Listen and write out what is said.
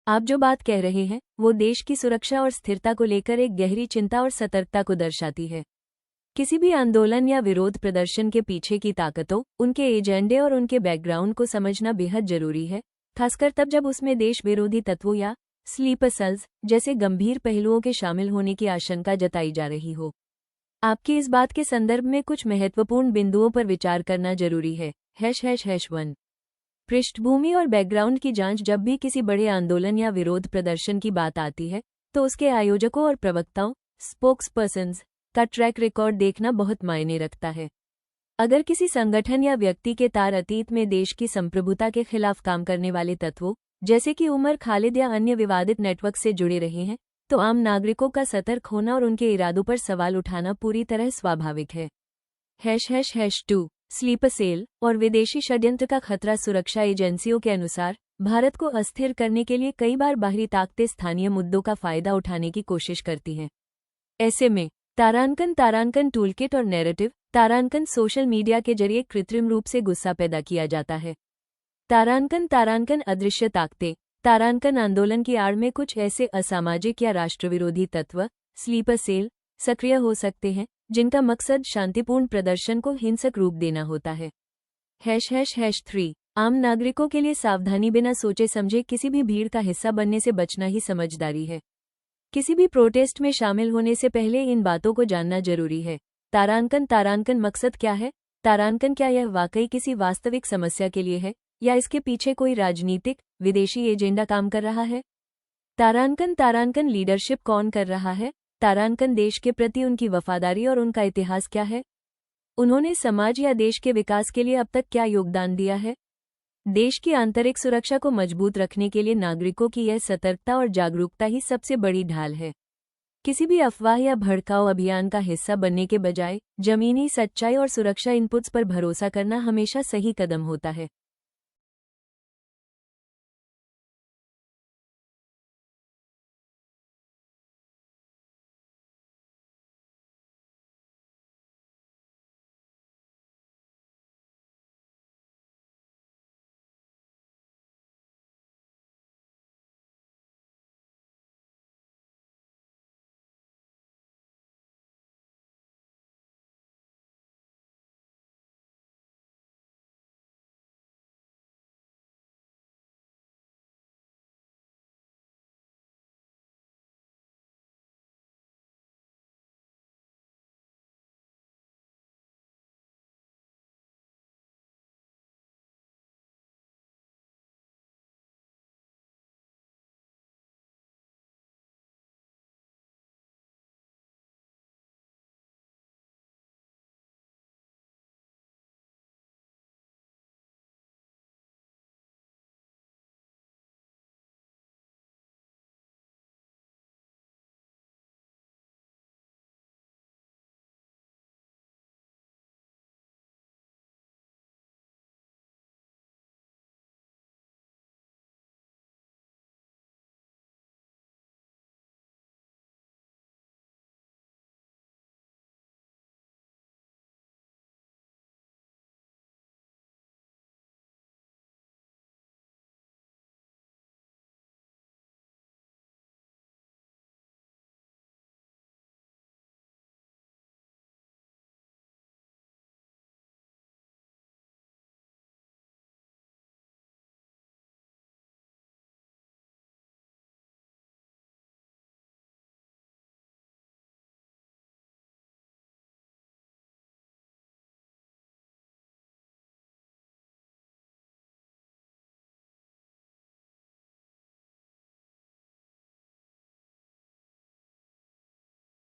आप जो बात कह रहे हैं वो देश की सुरक्षा और स्थिरता को लेकर एक गहरी चिंता और सतर्कता को दर्शाती है। किसी भी आंदोलन या विरोध प्रदर्शन के पीछे की ताकतों, उनके एजेंडे और उनके बैकग्राउंड को समझना बेहद जरूरी है, खासकर तब जब उसमें देश विरोधी तत्वों या स्लीपर सेल्स जैसे गंभीर पहलुओं के शामिल होने की आशंका जताई जा रही हो। आपकी इस बात के संदर्भ में कुछ महत्वपूर्ण बिंदुओं पर विचार करना जरूरी है। ###1 पृष्ठभूमि और बैकग्राउंड की जांच। जब भी किसी बड़े आंदोलन या विरोध प्रदर्शन की बात आती है तो उसके आयोजकों और प्रवक्ताओं स्पोक्सपर्सन्स का ट्रैक रिकॉर्ड देखना बहुत मायने रखता है। अगर किसी संगठन या व्यक्ति के तार अतीत में देश की संप्रभुता के खिलाफ काम करने वाले तत्वों जैसे कि उमर खालिद या अन्य विवादित नेटवर्क से जुड़े रहे हैं तो आम नागरिकों का सतर्क होना और उनके इरादों पर सवाल उठाना पूरी तरह स्वाभाविक है। ###2 स्लीपर सेल और विदेशी षड्यंत्र का खतरा। सुरक्षा एजेंसियों के अनुसार भारत को अस्थिर करने के लिए कई बार बाहरी ताकतें स्थानीय मुद्दों का फायदा उठाने की कोशिश करती हैं। ऐसे में तारांकन टूलकिट और नैरेटिव तारांकन सोशल मीडिया के जरिए कृत्रिम रूप से गुस्सा पैदा किया जाता है। तारांकन अदृश्य ताकतें। तारांकन आंदोलन की आड़ में कुछ ऐसे असामाजिक या राष्ट्रविरोधी तत्व स्लीपर सेल सक्रिय हो सकते हैं जिनका मकसद शांतिपूर्ण प्रदर्शन को हिंसक रूप देना होता है। ###3 आम नागरिकों के लिए सावधानी। बिना सोचे समझे किसी भी भीड़ का हिस्सा बनने से बचना ही समझदारी है। किसी भी प्रोटेस्ट में शामिल होने से पहले इन बातों को जानना जरूरी है। तारांकन मकसद क्या है? तारांकन क्या यह वाकई किसी वास्तविक समस्या के लिए है या इसके पीछे कोई राजनीतिक विदेशी एजेंडा काम कर रहा है? तारांकन लीडरशिप कौन कर रहा है? तारांकन देश के प्रति उनकी वफादारी और उनका इतिहास क्या है? उन्होंने समाज या देश के विकास के लिए अब तक क्या योगदान दिया है? देश की आंतरिक सुरक्षा को मजबूत रखने के लिए नागरिकों की यह सतर्कता और जागरूकता ही सबसे बड़ी ढाल है। किसी भी अफवाह या भड़काऊ अभियान का हिस्सा बनने के बजाय जमीनी सच्चाई और सुरक्षा इनपुट्स पर भरोसा करना हमेशा सही कदम होता है।